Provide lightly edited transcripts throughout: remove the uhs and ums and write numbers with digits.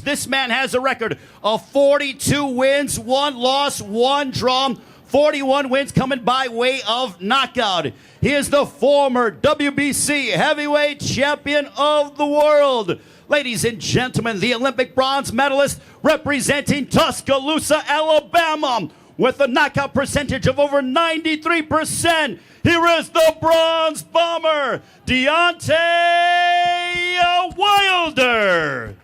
This man has a record of 42 wins, 1 loss, 1 draw, 41 wins coming by way of knockout. He is the former WBC heavyweight champion of the world. Ladies and gentlemen, the Olympic bronze medalist representing Tuscaloosa, Alabama, with a knockout percentage of over 93%. Here is the Bronze Bomber, Deontay Wilder.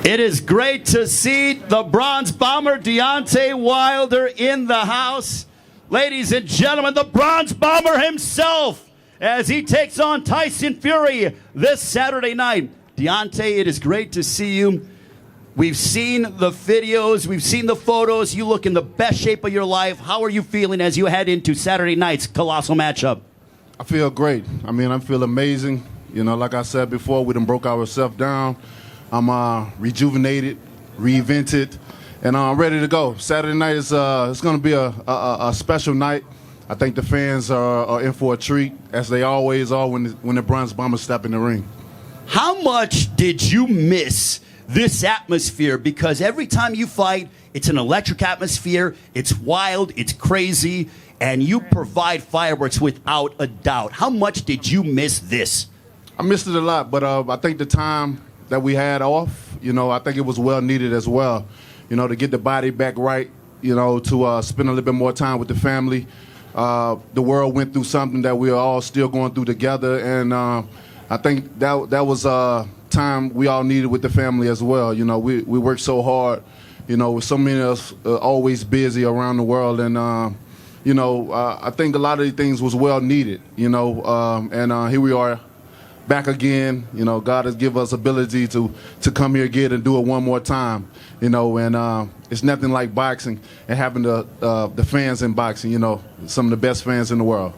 It is great to see the Bronze Bomber, Deontay Wilder, in the house. Ladies and gentlemen, the Bronze Bomber himself, as he takes on Tyson Fury this Saturday night. Deontay, it is great to see you. We've seen the videos, we've seen the photos. You look in the best shape of your life. How are you feeling as you head into Saturday night's colossal matchup? I feel great. I mean, I feel amazing. You know, like I said before, we done broke ourselves down. I'm rejuvenated, reinvented, and I'm ready to go. Saturday night is it's going to be a special night. I think the fans are in for a treat, as they always are when the Bronze Bombers step in the ring. How much did you miss this atmosphere? Because every time you fight, it's an electric atmosphere, it's wild, it's crazy, and you provide fireworks without a doubt. How much did you miss this? I missed it a lot, but I think the time that we had off, you know, I think it was well needed as well, you know, to get the body back right, you know, to spend a little bit more time with the family. The world went through something that we are all still going through together, and I think that was time we all needed with the family as well. You know, we worked so hard, you know, with so many of us always busy around the world, and you know, I think a lot of these things was well needed, you know, and here we are back again. You know, God has given us ability to come here again and do it one more time, you know, and it's nothing like boxing and having the fans in boxing, you know, some of the best fans in the world.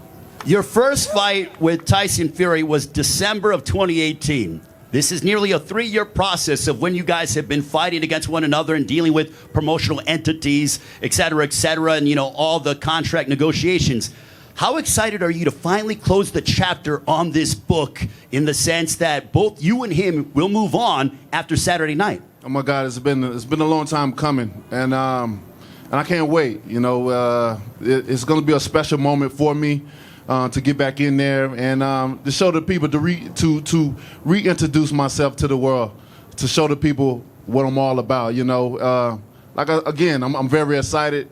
Your first fight with Tyson Fury was December of 2018. This is nearly a 3-year process of when you guys have been fighting against one another and dealing with promotional entities, et cetera, and, you know, all the contract negotiations. How excited are you to finally close the chapter on this book, in the sense that both you and him will move on after Saturday night? Oh my God, it's been a long time coming, and I can't wait. You know, it's going to be a special moment for me to get back in there and to show the people, to reintroduce myself to the world, to show the people what I'm all about. You know, again, I'm very excited.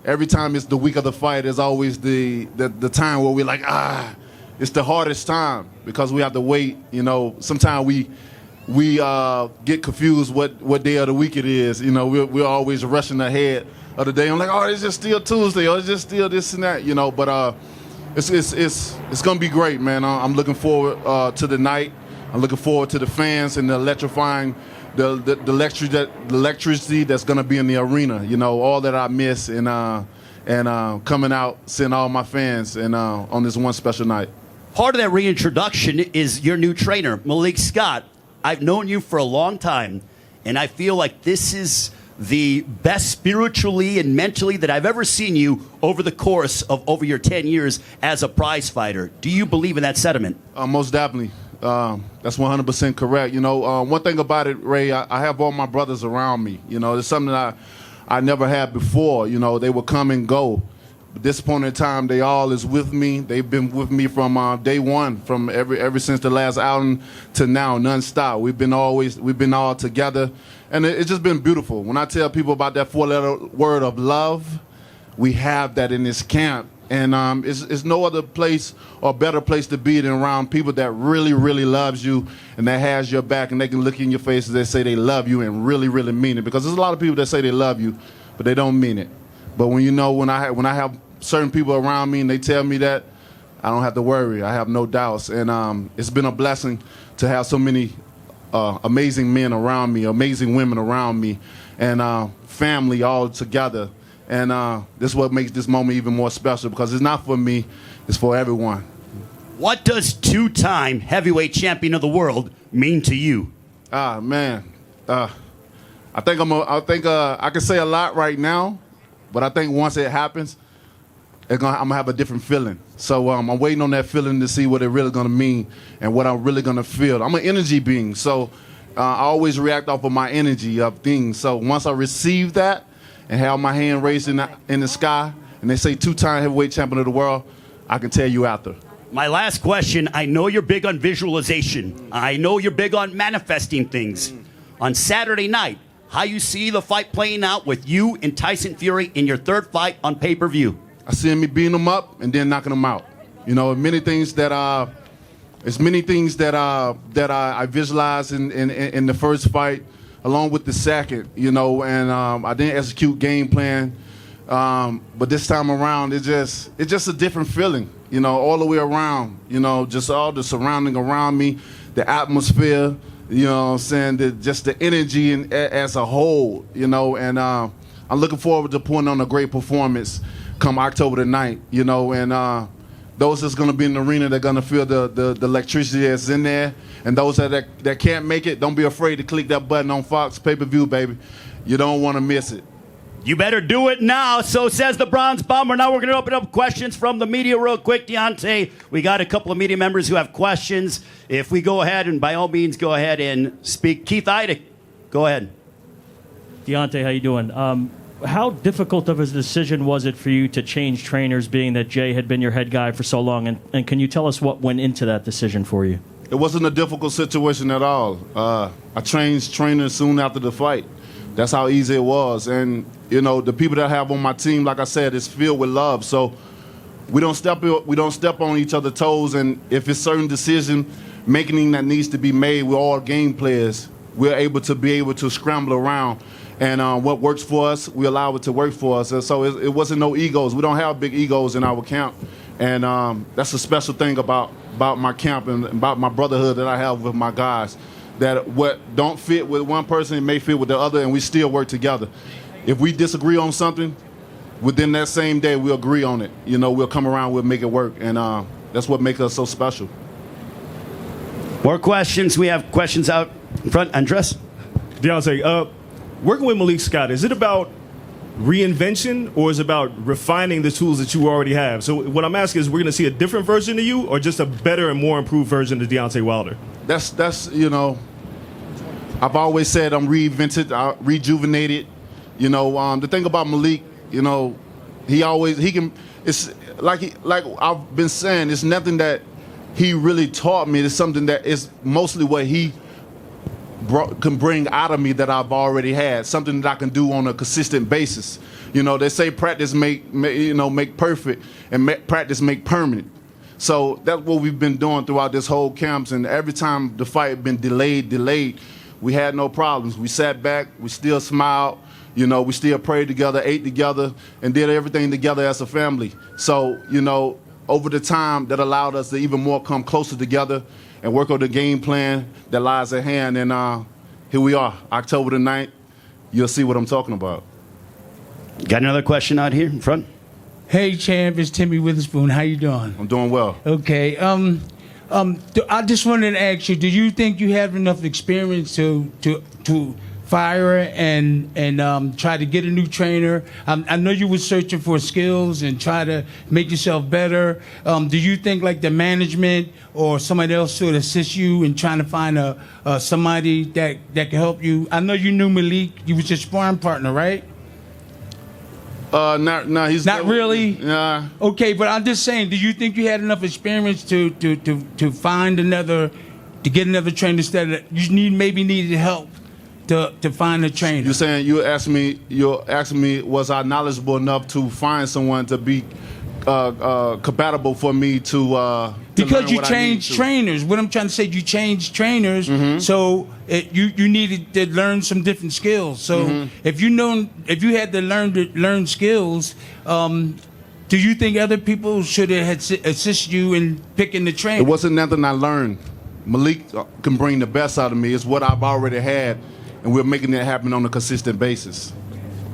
Every time it's the week of the fight, there's always the time where we're like, it's the hardest time because we have to wait. You know, sometimes we get confused what day of the week it is. You know, we're always rushing ahead of the day. I'm like, oh, it's just still Tuesday, or it's just still this and that. You know, but it's gonna be great, man. I'm looking forward to the night. I'm looking forward to the fans and the electrifying. The electricity that's gonna be in the arena, you know, all that I miss, and coming out, seeing all my fans, and on this one special night. Part of that reintroduction is your new trainer, Malik Scott. I've known you for a long time, and I feel like this is the best spiritually and mentally that I've ever seen you over the course of over your 10 years as a prize fighter. Do you believe in that sentiment? Most definitely. That's 100% correct. You know, one thing about it, Ray, I have all my brothers around me. You know, it's something that I never had before. You know, they would come and go. But this point in time, they all is with me. They've been with me from day one, from ever since the last outing to now, nonstop. We've been all together, and it's just been beautiful. When I tell people about that 4-letter word of love, we have that in this camp. And it's no other place or better place to be than around people that really, really loves you and that has your back, and they can look in your face and they say they love you and really, really mean it. Because there's a lot of people that say they love you, but they don't mean it. But when you know, when I have certain people around me and they tell me that, I don't have to worry. I have no doubts. And it's been a blessing to have so many amazing men around me, amazing women around me, and family all together. And this is what makes this moment even more special, because it's not for me, it's for everyone. What does 2-time heavyweight champion of the world mean to you? Man, I think I can say a lot right now, but I think once it happens, I'm gonna have a different feeling. So I'm waiting on that feeling to see what it really gonna mean and what I'm really gonna feel. I'm an energy being, so I always react off of my energy of things. So once I receive that and have my hand raised in the sky, and they say 2-time heavyweight champion of the world, I can tell you after. My last question, I know you're big on visualization. I know you're big on manifesting things. On Saturday night, how you see the fight playing out with you and Tyson Fury in your third fight on pay-per-view? I see me beating them up and then knocking them out. You know, many things that I visualized in the first fight, along with the second. You know, and I didn't execute game plan, but this time around, it's just a different feeling. You know, all the way around. You know, just all the surrounding around me, the atmosphere. You know what I'm saying? Just the energy as a whole. You know, and I'm looking forward to putting on a great performance come October the 9th. You know, and those that's going to be in the arena, they're going to feel the electricity that's in there. And those that can't make it, don't be afraid to click that button on Fox pay-per-view, baby. You don't want to miss it. You better do it now, so says the Bronze Bomber. Now we're going to open up questions from the media real quick. Deontay, we got a couple of media members who have questions. If we go ahead, and by all means, go ahead and speak. Keith Idek, go ahead. Deontay, how you doing? How difficult of a decision was it for you to change trainers, being that Jay had been your head guy for so long? And can you tell us what went into that decision for you? It wasn't a difficult situation at all. I changed trainers soon after the fight. That's how easy it was. And, you know, the people that I have on my team, like I said, is filled with love. So we don't step on each other's toes. And if it's certain decision making that needs to be made, we're all game players. We're able to scramble around. And what works for us, we allow it to work for us. And so it wasn't no egos. We don't have big egos in our camp. And that's a special thing about my camp and about my brotherhood that I have with my guys. That what don't fit with one person, it may fit with the other, and we still work together. If we disagree on something, within that same day, we'll agree on it. You know, we'll come around, we'll make it work. And that's what makes us so special. More questions. We have questions out in front. Andres? Deontay, working with Malik Scott, is it about reinvention or is it about refining the tools that you already have? So what I'm asking is, we're going to see a different version of you or just a better and more improved version of Deontay Wilder? That's you know, I've always said I'm reinvented, rejuvenated. You know, the thing about Malik, you know, he can. It's like I've been saying, it's nothing that he really taught me. It's something that is mostly what he can bring out of me that I've already had, something that I can do on a consistent basis. You know, they say practice make perfect, and practice make permanent. So that's what we've been doing throughout this whole camps, and every time the fight had been delayed, we had no problems. We sat back, we still smiled, you know, we still prayed together, ate together, and did everything together as a family. So, you know, over the time, that allowed us to even more come closer together and work on the game plan that lies at hand. And here we are, October the 9th. You'll see what I'm talking about. Got another question out here in front? Hey, champ, it's Timmy Witherspoon. How you doing? I'm doing well. Okay. I just wanted to ask you, do you think you have enough experience to fire and try to get a new trainer? I know you were searching for skills and try to make yourself better. Do you think like the management or somebody else should assist you in trying to find somebody that can help you? I know you knew Malik. You was his sparring partner, right? No, he's not really. Nah. Okay, but I'm just saying, do you think you had enough experience to find to get another trainer instead of you needed help to find a trainer? You're saying you're asking me was I knowledgeable enough to find someone to be compatible for me to because you changed trainers. What I'm trying to say, you changed trainers, so you needed to learn some different skills. So if you had to learn skills, do you think other people should have assist you in picking the trainer? It wasn't nothing I learned. Malik can bring the best out of me. It's what I've already had, and we're making it happen on a consistent basis.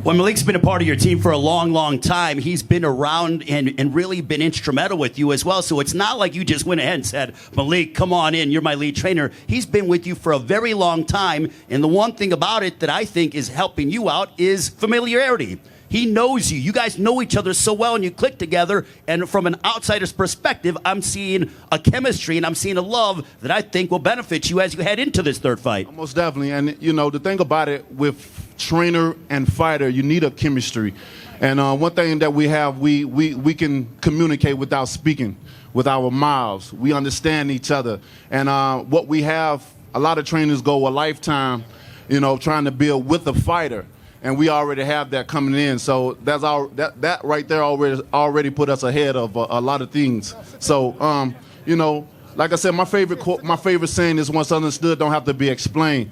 Well, Malik's been a part of your team for a long, long time. He's been around and really been instrumental with you as well. So it's not like you just went ahead and said, Malik, come on in, you're my lead trainer. He's been with you for a very long time. And the one thing about it that I think is helping you out is familiarity. He knows you. You guys know each other so well, and you click together. And from an outsider's perspective, I'm seeing a chemistry and I'm seeing a love that I think will benefit you as you head into this third fight. Most definitely. And, you know, the thing about it with trainer and fighter, you need a chemistry. And one thing that we have, we can communicate without speaking, with our mouths. We understand each other. And what we have, a lot of trainers go a lifetime, you know, trying to build with a fighter. And we already have that coming in. So that's that right there already put us ahead of a lot of things. So, you know, like I said, my favorite saying is, once understood, don't have to be explained.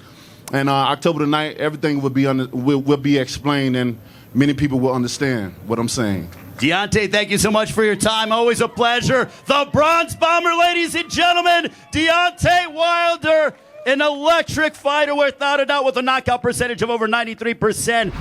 And October the 9th, everything will be explained, and many people will understand what I'm saying. Deontay, thank you so much for your time. Always a pleasure. The Bronze Bomber, ladies and gentlemen, Deontay Wilder, an electric fighter without a doubt, with a knockout percentage of over 93%.